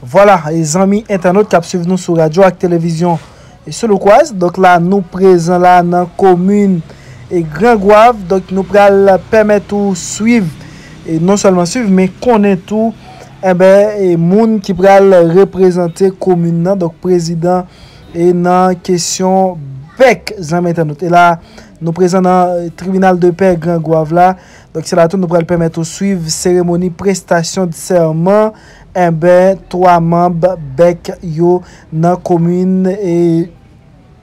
Voilà, les amis internautes qui suivent nous sur radio et télévision et sur le Quaz. Donc là, nous présents là dans la commune et Grand Goave. Donc nous pourrons permettre de suivre, et non seulement suivre, mais connaître tout, et moun qui pourront représenter la commune. Donc président et dans question bec, les amis internautes. Et là, nous présents dans le tribunal de paix Grand Goave là. Donc c'est là tout nous pourrons permettre de suivre cérémonie prestation de serment. 3 membres bec yo dans commune et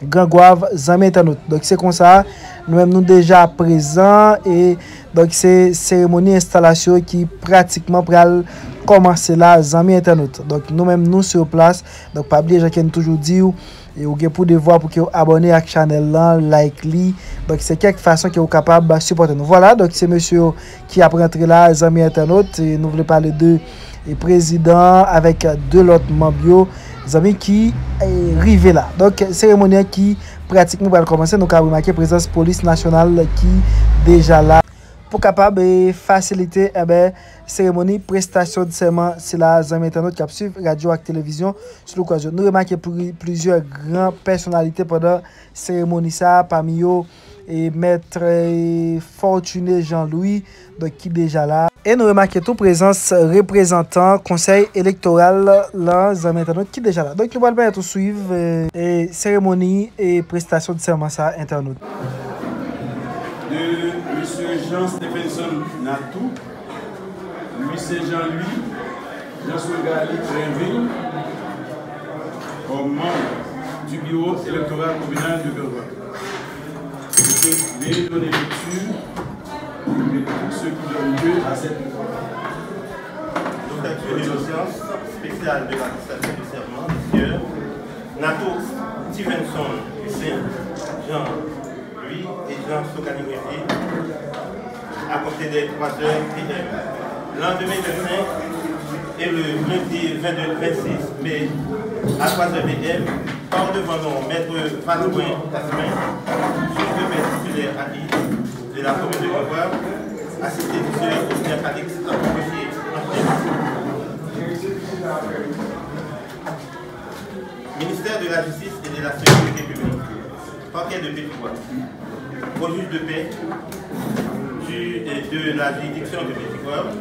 Grand Goave zami internaute. Donc c'est comme ça nous-mêmes nous déjà présents et donc c'est cérémonie installation qui pratiquement pral commencer là zami internaute. Donc nous-mêmes nous sur place. Donc pas oublier j'ai toujours dit et vous avez pour devoir pour que vous abonnez à la chaîne là, like li. Donc c'est quelque façon que vous capable de supporter nous. Voilà, donc c'est monsieur qui a rentré là les amis internautes et nous voulons parler de et président avec 2 autres membres les amis qui est arrivé là. Donc cérémonie qui pratiquement va commencer. Nous avons remarqué présence police nationale qui déjà là pour capable de faciliter cérémonie prestation de serment. C'est là les amis internautes qui suivent radio et télévision sur l'occasion. Nous remarquons plusieurs grandes personnalités pendant la cérémonie ça parmi eux et maître Fortuné Jean-Louis donc qui déjà là. Et nous remarquons tout présence représentant conseil électoral là, les amis internautes qui déjà là. Donc nous allons bien tout suivre et cérémonie et prestation de serment ça internaute. De M. Jean-Stephenson Natou, M. Jean-Louis, Jean-Sougali Tréville, comme membre du bureau électoral communal de Grand Goave. Je vais donner lecture de tout ce qui donne lieu à cette lecture de l'audience spéciale de la prestation de serment, M. Natou Stevenson Hussein, Jean-Louis et Jean-Sougali Tréville, à compter des 3 heures PM. Lendemain de 5 et le lundi 26 mai à 3 heures PM, par devant nous, maître Vadouin Tasmin, juge de paix titulaire acquis de la commune de Grand Goave, assisté du sieur Oscar Calix, approché en chef. Ministère de la Justice et de la Sécurité publique, parquet de Petit-Goave, au juge de paix de la juridiction de Petit-Goave,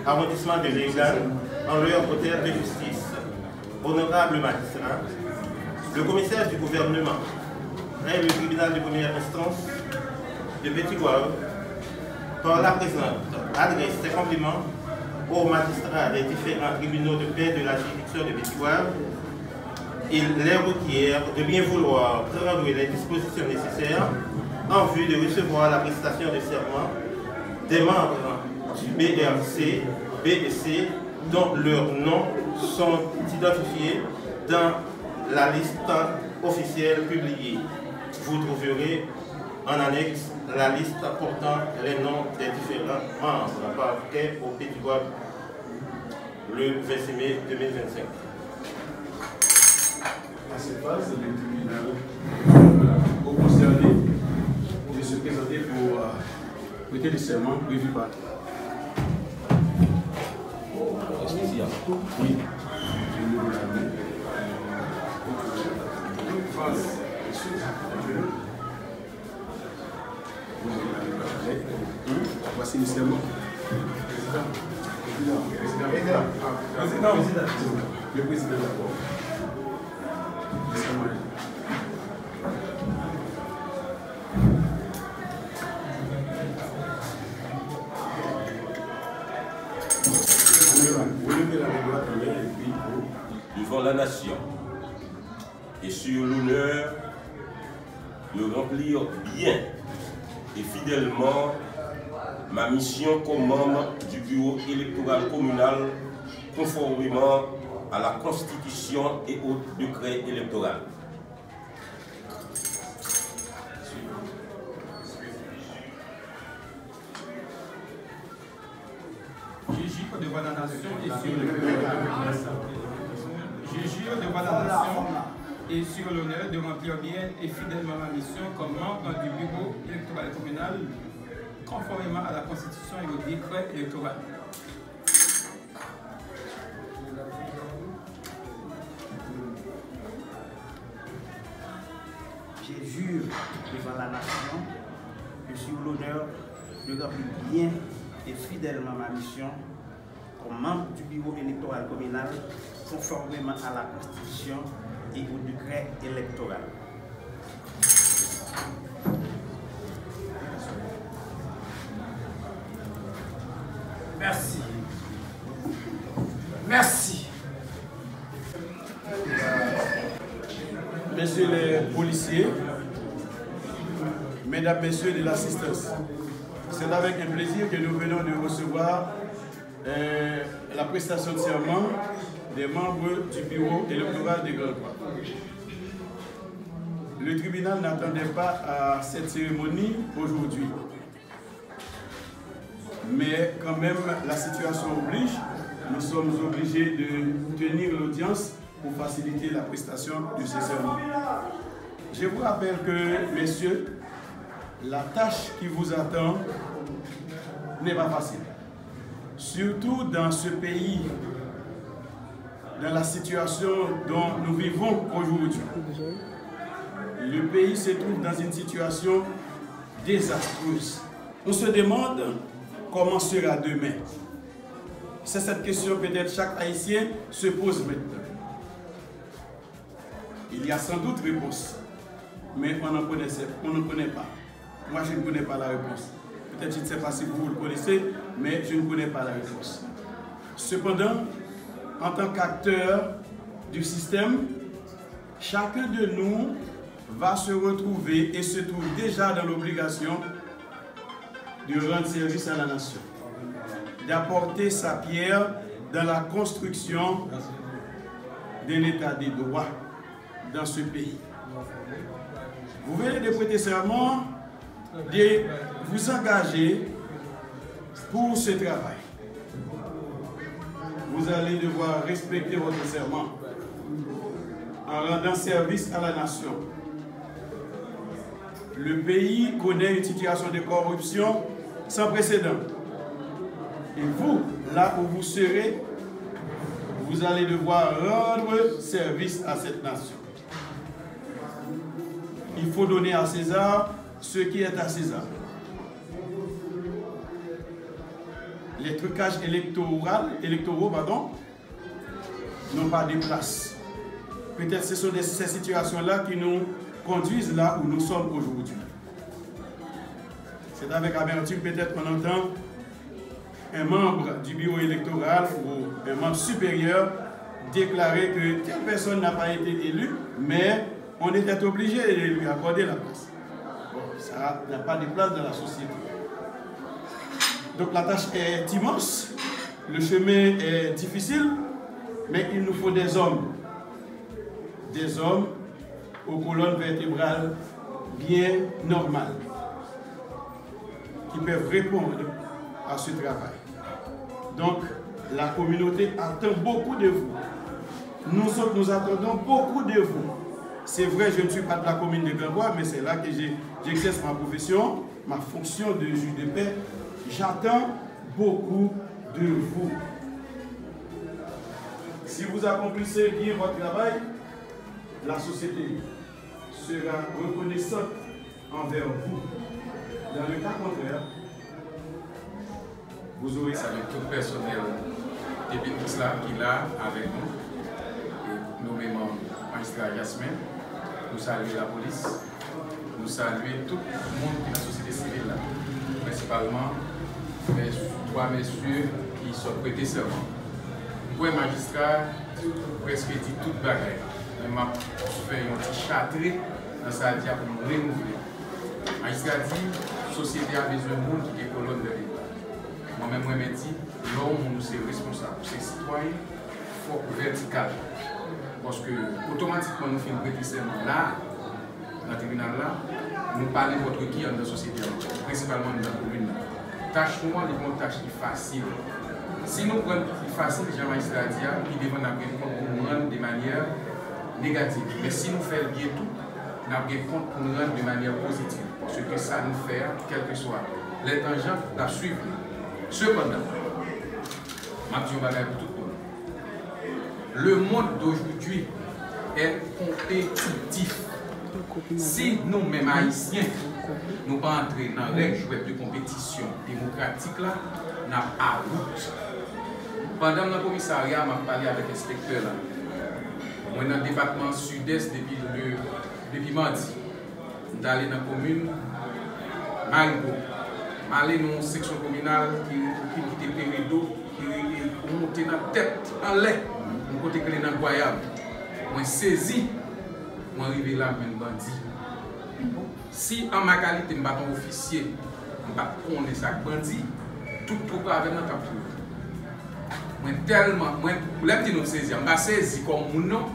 arrondissement de Léogane, en leur hôtel de justice, honorable magistrat, le commissaire du gouvernement et le tribunal de première instance de Petit-Goave, par la présente, adresse ses compliments aux magistrats des différents tribunaux de paix de la juridiction de Petit-Goave. Il les requiert de bien vouloir prendre les dispositions nécessaires en vue de recevoir la prestation de serment des membres du BRC, BEC, dont leurs noms sont identifiés dans la liste officielle publiée. Vous trouverez en annexe la liste portant les noms des différents membres parquet au Petit-Goave le 26 mai 2025. À cette phase, le tribunal au concerné de se présenter pour prêter le serment prévu par. Oui. Voici le serment. Le président d'abord. Devant la nation et sur l'honneur de remplir bien et fidèlement ma mission comme membre du bureau électoral communal conformément à la Constitution et au décret électoral. Je jure devant la nation et sur l'honneur de remplir bien et fidèlement ma mission comme membre du bureau électoral communal conformément à la Constitution et au décret électoral. jure devant la nation que j'ai eu l'honneur de remplir bien et fidèlement ma mission comme membre du bureau électoral communal, conformément à la Constitution et au décret électoral. Merci. Merci. Messieurs les policiers, mesdames, messieurs de l'assistance, c'est avec un plaisir que nous venons de recevoir la prestation de serment des membres du bureau électoral de Grand-Croix. Le tribunal n'attendait pas à cette cérémonie aujourd'hui. Mais quand même, la situation oblige, nous sommes obligés de tenir l'audience pour faciliter la prestation de ces serments. Je vous rappelle que, messieurs, la tâche qui vous attend n'est pas facile. Surtout dans ce pays, dans la situation dont nous vivons aujourd'hui. Le pays se trouve dans une situation désastreuse. On se demande comment sera demain. C'est cette question peut-être chaque Haïtien se pose maintenant. Il y a sans doute réponse, mais on ne connaît pas. Moi, je ne connais pas la réponse. Peut-être je ne sais pas si vous le connaissez, mais je ne connais pas la réponse. Cependant, en tant qu'acteur du système, chacun de nous va se retrouver et se trouve déjà dans l'obligation de rendre service à la nation, d'apporter sa pierre dans la construction d'un état de droit dans ce pays. Vous venez de prêter serment, de vous engager pour ce travail. Vous allez devoir respecter votre serment en rendant service à la nation. Le pays connaît une situation de corruption sans précédent. Et vous, là où vous serez, vous allez devoir rendre service à cette nation. Il faut donner à César ce qui est à César. Les trucages électoraux n'ont pas de place. Peut-être ce sont ces situations-là qui nous conduisent là où nous sommes aujourd'hui. C'est avec amertume peut-être qu'on entend un membre du bureau électoral ou un membre supérieur déclarer que telle personne n'a pas été élue, mais on était obligé de lui accorder la place. Bon, ça n'a pas de place dans la société. Donc la tâche est immense, le chemin est difficile, mais il nous faut des hommes aux colonnes vertébrales bien normales, qui peuvent répondre à ce travail. Donc, la communauté attend beaucoup de vous. Nous autres, nous attendons beaucoup de vous. C'est vrai, je ne suis pas de la commune de Grand-Croix, mais c'est là que j'exerce ma profession, ma fonction de juge de paix. J'attends beaucoup de vous. Si vous accomplissez bien votre travail, la société sera reconnaissante envers vous. Dans le cas contraire, vous aurez... Salut tout le personnel de Bénisla qui est là avec nous, et nommément magistrat Yasmin. Nous saluons la police, nous saluons tout le monde qui est dans la société civile là, principalement les trois messieurs qui sont prêtés serment. Pour un magistrat, presque dit toute bagaille. Je fais un petit châtré dans sa dia pour nous renouveler. Le magistrat dit la société a besoin de monde qui est colonne de l'État. Moi-même, je me dis, l'homme, nous sommes responsables. C'est citoyen, il faut vertical. Parce que automatiquement, nous faisons prêter serment là, dans le tribunal là, nous parlons de votre qui dans la société, principalement dans la commune. Tâche pour moi, c'est une tâche qui est facile. Si nous prenons facile, Jean magistrat dit, il devons nous rendre de manière négative. Mais si nous faisons bien tout, nous avons compte pour nous rendre de manière positive. Parce que ça nous fait, quel que soit les tangents à suivre. Cependant, je vais dire pour tout le monde. Le monde d'aujourd'hui est compétitif. Si nous-mêmes haïtiens, nous ne pas entrer dans les règles de compétition démocratique, là, nous avons à route. Pendant le commissariat, je parlé avec l'inspecteur. Moi, dans le département sud-est depuis mardi. Je suis allé dans la commune Marigot. Je suis allé dans une section communale qui était Pérédo, qui est montée dans la tête, en lait, mon côté que dans Guayab. Je saisi, je suis arrivé là, je bandit. Si en ma qualité, je suis un officier, je ne sais pas bandit, tout troupe avec notre capture. Moi tellement, moi, pour les petits nous saisir, je saisi comme mon nom,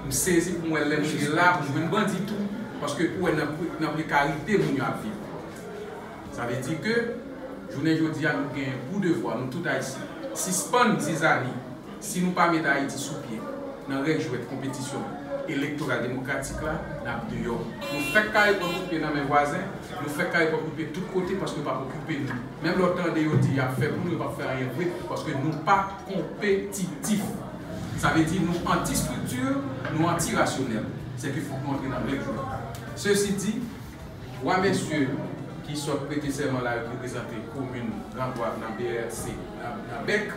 je saisi pour moi là, pour me bandit tout, parce que pour une précarité, nous vivre. Ça veut dire que, journée aujourd'hui, nous avons un coup de voix, nous tous haïtiens. Si span 10 années, si nous ne pas mettre Haïti sous pied, dans la règle de compétition électorale démocratique, là, nous avons nous faisons carré pour occuper dans mes voisins, nous faisons carré pour occuper de tous côtés parce que nous ne pas occuper nous. Même l'autant de nous dit, fait pour nous ne pas faire rien vrai parce que nous ne sommes pas compétitifs. Ça veut dire nous anti-structure, nous anti-rationnels. C'est qu'il faut montrer dans le règle. Ceci dit, moi, messieurs, qui sont prêtés serment là, représenter la commune Grand Goave dans BRC, dans BEC,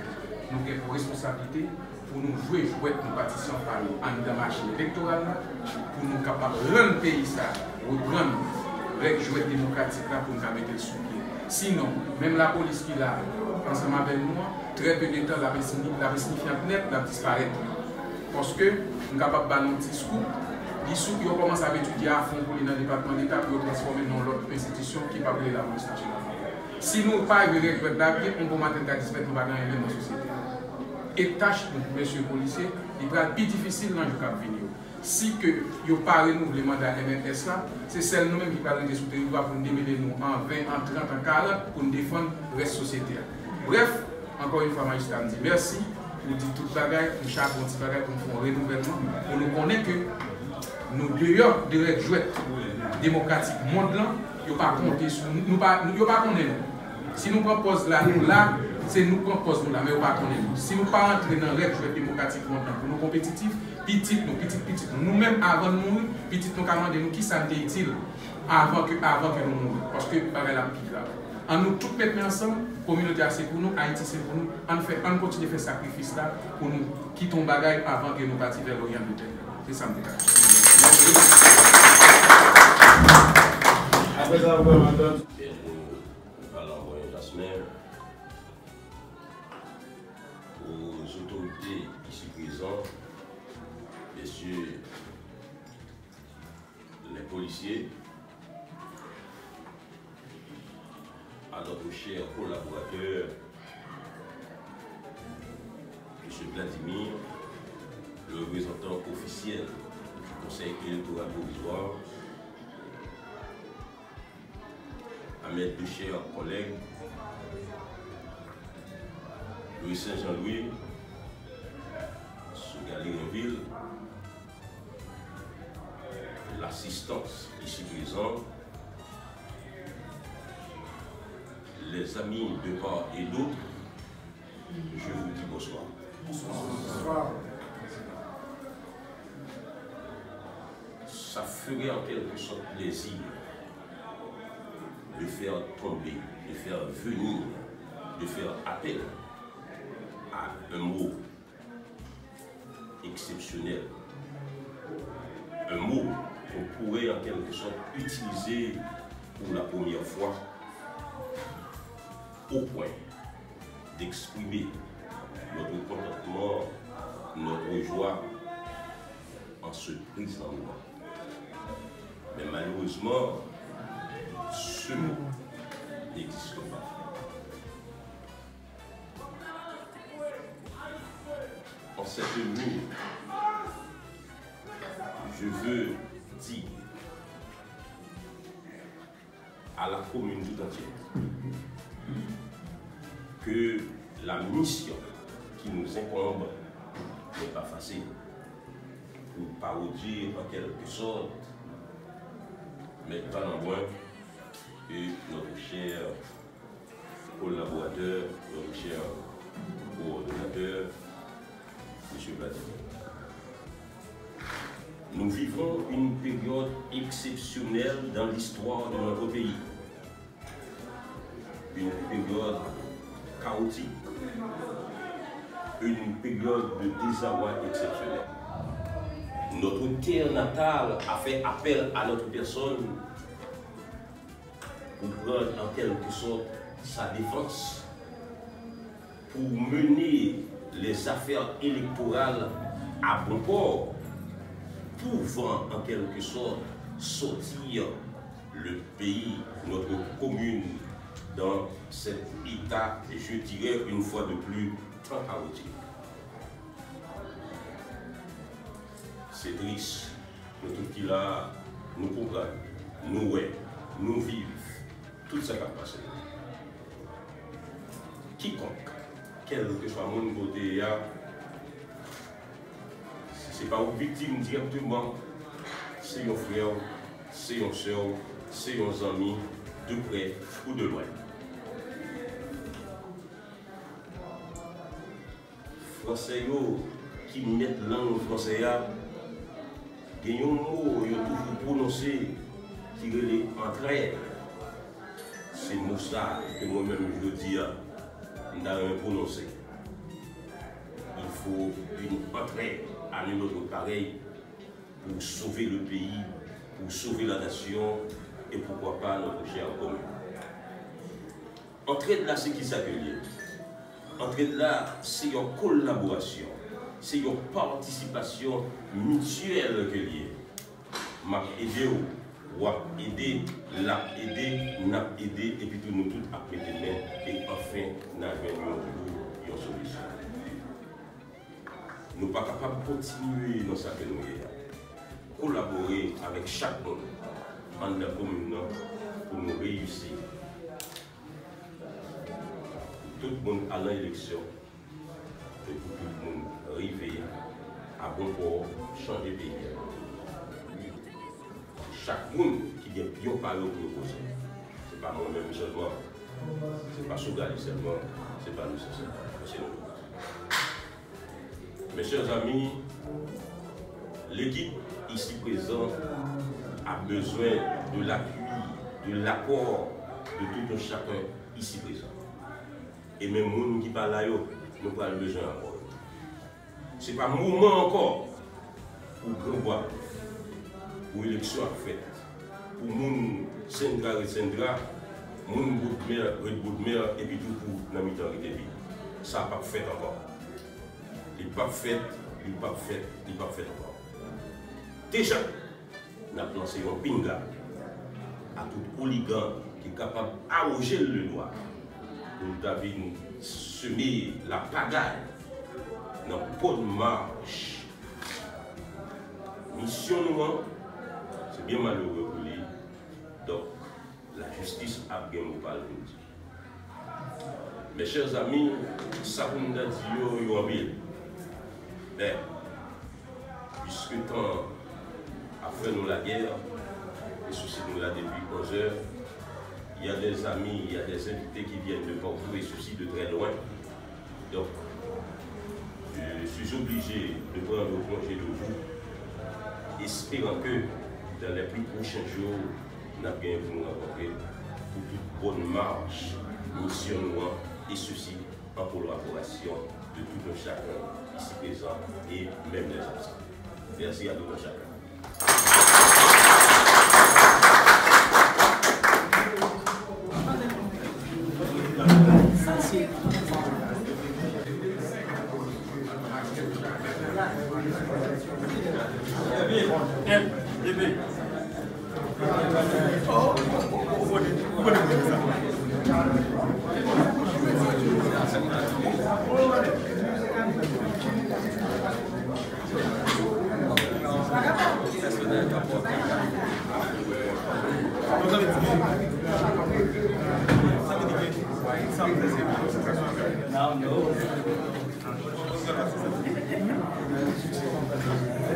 nous avons pour responsabilité pour nous jouer, nous participons par en dans la machine électorale, pour nous capables de rendre le pays, reprendre avec jouer démocratique là, pour nous mettre le sous pied. Sinon, même la police qui est là, ensemble avec nous, très peu de temps, la signifiante net, la disparaître. Parce que nous sommes capables de faire un discours. Les sous qui commencent à étudier à fond pour dans le département d'État pour transformer dans l'autre institution qui va appeler la police nationale. Si nous ne pas régler le d'avenir, on peut maintenir la dispersion dans la société. Et tâche, messieurs les policiers, il va être plus difficile dans le cas de venir. Si vous n'avez pas renouvelé le mandat MNS, c'est celle nous-mêmes qui va rester sous territoire pour nous démêler nous en 20, en 30, en 40 pour nous défendre le reste de la société. Bref, encore une fois, magistrat me dit merci. Nous dit tout bagaille, nous chaque petit bagaille pour nous faire un renouvellement, pour nous connaître que nous dehors de la jouette démocratique monde là, ils ne pas compter sur nous, nous pas connaître nous. Si nous proposons là, nous là, c'est nous proposons là, mais nous pas connaître nous. Si nous pas entrer dans la jouette démocratique monde là, pour nous compétitifs, petit nous-mêmes avant de mourir, petit nous commander nous qui ça nous utile avant que nous mourions, parce que par la pire là. En nous tous mettre ensemble, communauté c'est pour nous, Haïti c'est pour nous, on continue à faire sacrifice là pour nous quitter nos bagages avant que nous partions vers l'Orient de terre. C'est ça me dit. Après ça, vous allez entendre. Nous allons envoyer Jasmin aux autorités ici présentes, messieurs les policiers, à notre cher collaborateur, M. Vladimir, le représentant officiel du Conseil électoral provisoire, à mes deux chers collègues, Louis Saint-Jean-Louis, Sougali Renville, l'assistance ici présente, les amis de part et d'autre, je vous dis bonsoir. Bonsoir. Ça ferait en quelque sorte plaisir de faire tomber, de faire venir, de faire appel à un mot exceptionnel. Un mot qu'on pourrait en quelque sorte utiliser pour la première fois au point d'exprimer notre contentement, notre joie en ce présent moment. Mais malheureusement, ce mot n'existe pas. En cette nuit, je veux dire à la commune tout entière que la mission qui nous incombe n'est pas facile. Pour ne pas vous dire en quelque sorte, mais pas en moins que notre cher collaborateur, notre cher coordonnateur, M. Vladimir. Nous vivons une période exceptionnelle dans l'histoire de notre pays. Une période chaotique, une période de désarroi exceptionnel. Notre terre natale a fait appel à notre personne pour prendre en quelque sorte sa défense, pour mener les affaires électorales à bon port, pouvant en quelque sorte sortir le pays, notre commune, dans cet état, et je dirais une fois de plus, très chaotique. C'est triste, nous tout qui là, nous comprenons, nous vivons, tout ça qui a passé. Quiconque, quel que soit mon côté, ce n'est pas une victime directement, c'est un frère, c'est une soeur, c'est un ami, de près ou de loin. Français qui mettent langue française, il y a un mot qui est toujours prononcé qui est les entrailles. C'est le mot ça que moi-même je dis, je n'ai prononcé. Il faut une entraille à notre pareil pour sauver le pays, pour sauver la nation et pourquoi pas notre cher commune. Entraide là, c'est qui s'accueille. Entraide là, c'est une collaboration, c'est une participation mutuelle que liée. M'a aidé ou aider, l'a aidé, n'a aidé, et puis nous tous après demain, et enfin, nous avons une solution. Nous ne sommes pas capables de continuer dans sa pénurie, collaborer avec chaque monde en la commune pour nous réussir. Tout le monde à l'élection, et pour tout le monde arriver à bon port, changer de pays. Chaque monde qui est bien parlé au proposé. Ce n'est pas moi-même seulement, ce n'est pas Sougali seulement, ce n'est pas nous seulement, c'est nous. Mes chers amis, l'équipe ici présente a besoin de l'appui, de l'apport de tout un chacun ici présent. Et même nous qui parlent là, nous avons besoin encore. Ce n'est pas un moment encore pour grand bois, pour l'élection à faire. Pour nous, Sendra et Sendra, nous, Boudmer, et puis tout pour la mi-temps de vie. Ça n'a pas fait encore. Il n'est pas fait, il n'est pas fait, il n'est pas fait encore. Déjà, on a lancé un pinga à tout oligarque qui est capable d'arroger le doigt pour nous semer la pagaille dans la bonne marche. Mission nous, c'est bien malheureux pour lui. Donc, la justice a bien nous parler. Mes chers amis, ça vous nous a dit en ville. Mais, puisque tant a fait nous la guerre, et ceci nous l'a depuis 11 heures, il y a des amis, il y a des invités qui viennent de partout et ceci de très loin. Donc, je suis obligé de prendre le congé de vous, espérant que dans les plus prochains jours, nous avons bien pour nous rencontrer pour toute bonne marche, mission et ceci en collaboration de tout un chacun ici présent et même des absents. Merci à tout un chacun.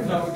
Não,